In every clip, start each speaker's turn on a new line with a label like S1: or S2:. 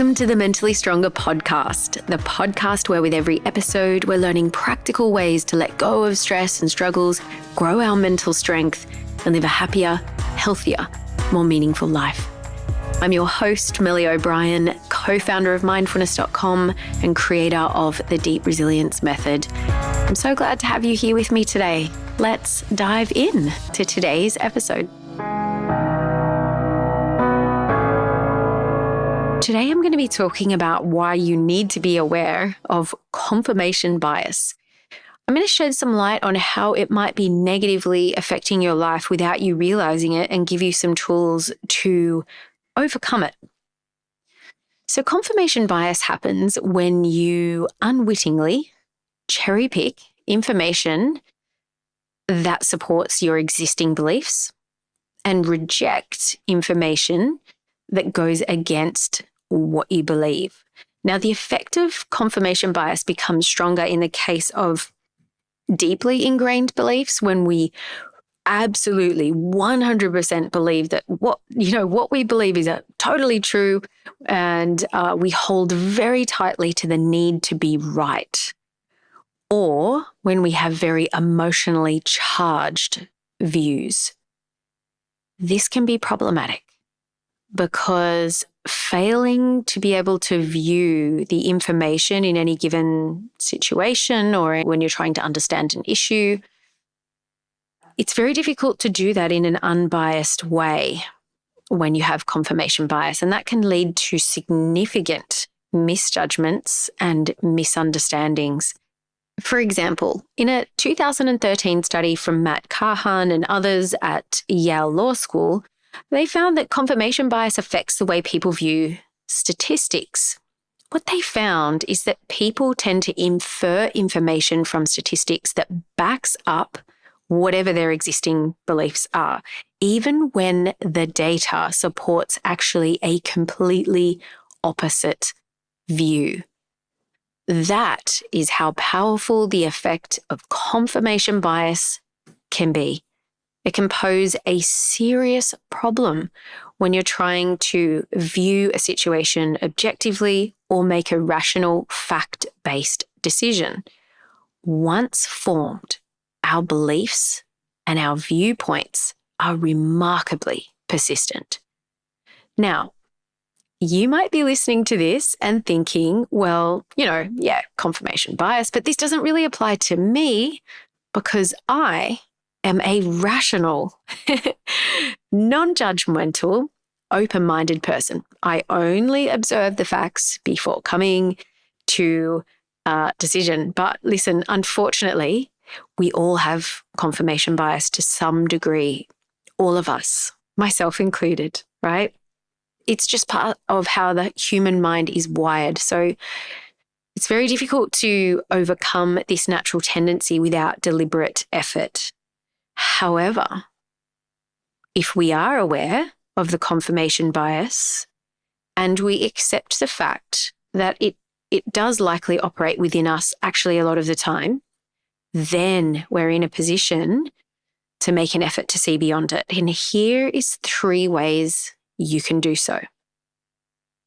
S1: Welcome to the Mentally Stronger podcast, the podcast where with every episode, we're learning practical ways to let go of stress and struggles, grow our mental strength, and live a happier, healthier, more meaningful life. I'm your host, Melly O'Brien, co-founder of mindfulness.com and creator of the Deep Resilience Method. I'm so glad to have you here with me today. Let's dive in to today's episode. Today, I'm going to be talking about why you need to be aware of confirmation bias. I'm going to shed some light on how it might be negatively affecting your life without you realizing it and give you some tools to overcome it. So confirmation bias happens when you unwittingly cherry pick information that supports your existing beliefs and reject information that goes against what you believe. Now, the effect of confirmation bias becomes stronger in the case of deeply ingrained beliefs when we absolutely 100% believe that what we believe is totally true, and we hold very tightly to the need to be right. Or when we have very emotionally charged views. This can be problematic because failing to be able to view the information in any given situation or when you're trying to understand an issue, it's very difficult to do that in an unbiased way when you have confirmation bias, and that can lead to significant misjudgments and misunderstandings. For example, in a 2013 study from Matt Carhan and others at Yale Law School, they found that confirmation bias affects the way people view statistics. What they found is that people tend to infer information from statistics that backs up whatever their existing beliefs are, even when the data supports actually a completely opposite view. That is how powerful the effect of confirmation bias can be. It can pose a serious problem when you're trying to view a situation objectively or make a rational, fact-based decision. Once formed, our beliefs and our viewpoints are remarkably persistent. Now, you might be listening to this and thinking, well, confirmation bias, but this doesn't really apply to me because I am a rational, non-judgmental, open-minded person. I only observe the facts before coming to a decision. But listen, unfortunately, we all have confirmation bias to some degree. All of us, myself included, right? It's just part of how the human mind is wired. So it's very difficult to overcome this natural tendency without deliberate effort. However, if we are aware of the confirmation bias and we accept the fact that it does likely operate within us actually a lot of the time, then we're in a position to make an effort to see beyond it. And here is 3 ways you can do so.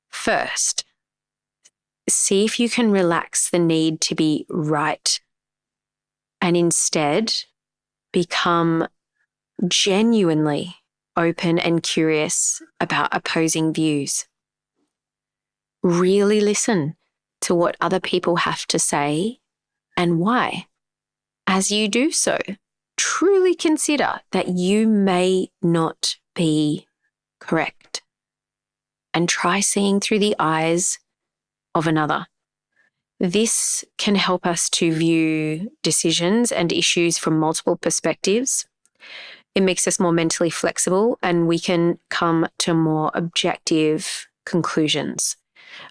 S1: First, see if you can relax the need to be right and instead become genuinely open and curious about opposing views. Really listen to what other people have to say and why. As you do so, truly consider that you may not be correct and try seeing through the eyes of another. This can help us to view decisions and issues from multiple perspectives. It makes us more mentally flexible and we can come to more objective conclusions.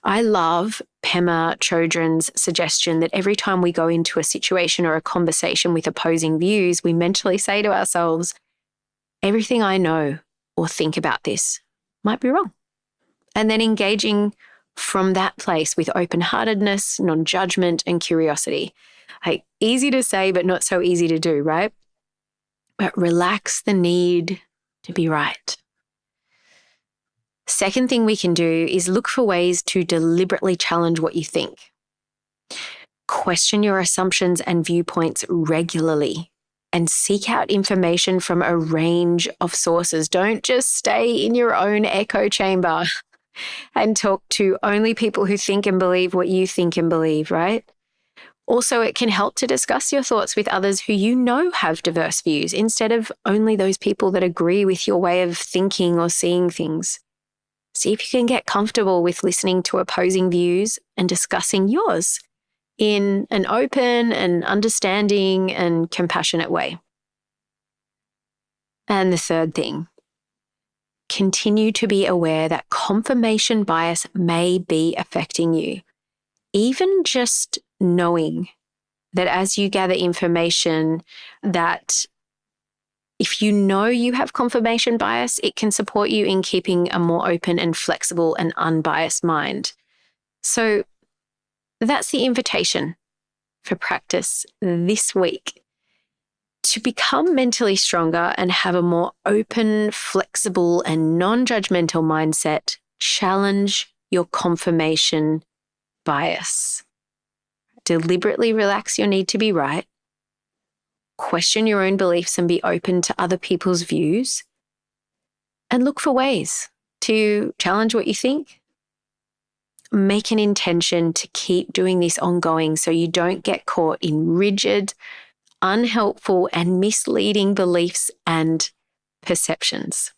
S1: I love Pema Chodron's suggestion that every time we go into a situation or a conversation with opposing views, we mentally say to ourselves, everything I know or think about this might be wrong. And then engaging from that place with open-heartedness, non-judgment, and curiosity. Easy to say, but not so easy to do, right? But relax the need to be right. Second thing we can do is look for ways to deliberately challenge what you think. Question your assumptions and viewpoints regularly and seek out information from a range of sources. Don't just stay in your own echo chamber and talk to only people who think and believe what you think and believe, right? Also, it can help to discuss your thoughts with others who you know have diverse views instead of only those people that agree with your way of thinking or seeing things. See if you can get comfortable with listening to opposing views and discussing yours in an open and understanding and compassionate way. And the third thing, continue to be aware that confirmation bias may be affecting you. Even just knowing that as you gather information, that if you know you have confirmation bias, it can support you in keeping a more open and flexible and unbiased mind. So that's the invitation for practice this week. To become mentally stronger and have a more open, flexible, and non-judgmental mindset, challenge your confirmation bias. Deliberately relax your need to be right. Question your own beliefs and be open to other people's views. And look for ways to challenge what you think. Make an intention to keep doing this ongoing so you don't get caught in rigid, unhelpful, and misleading beliefs and perceptions.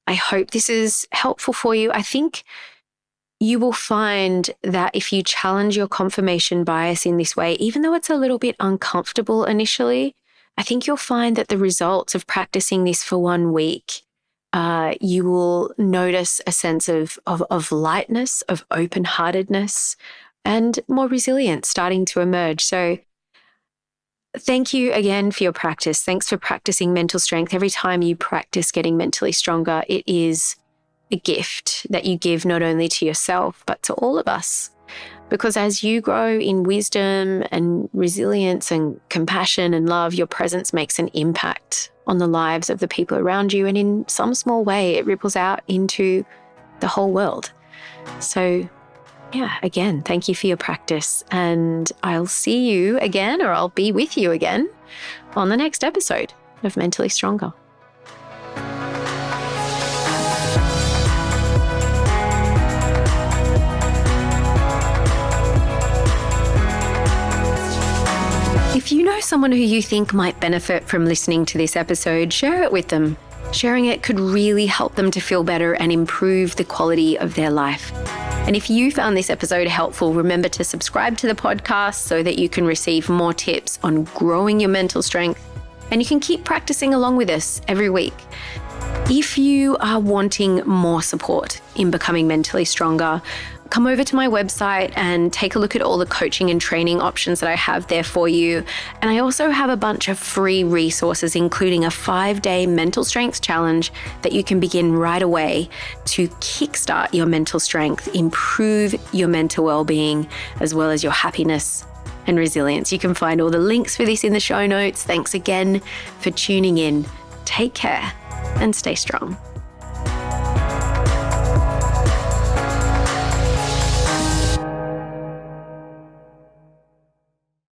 S1: I hope this is helpful for you. I think you will find that if you challenge your confirmation bias in this way, even though it's a little bit uncomfortable initially, I think you'll find that the results of practicing this for 1 week, you will notice a sense of lightness, of open-heartedness, and more resilience starting to emerge. So thank you again for your practice. Thanks for practicing mental strength. Every time you practice getting mentally stronger, it is a gift that you give not only to yourself, but to all of us. Because as you grow in wisdom and resilience and compassion and love, your presence makes an impact on the lives of the people around you. And in some small way, it ripples out into the whole world. So yeah, again, thank you for your practice. And I'll see you again, or I'll be with you again on the next episode of Mentally Stronger. If you know someone who you think might benefit from listening to this episode, share it with them. Sharing it could really help them to feel better and improve the quality of their life. And if you found this episode helpful, remember to subscribe to the podcast so that you can receive more tips on growing your mental strength, and you can keep practicing along with us every week. If you are wanting more support in becoming mentally stronger, come over to my website and take a look at all the coaching and training options that I have there for you. And I also have a bunch of free resources, including a 5-day mental strength challenge that you can begin right away to kickstart your mental strength, improve your mental well-being, as well as your happiness and resilience. You can find all the links for this in the show notes. Thanks again for tuning in. Take care and stay strong.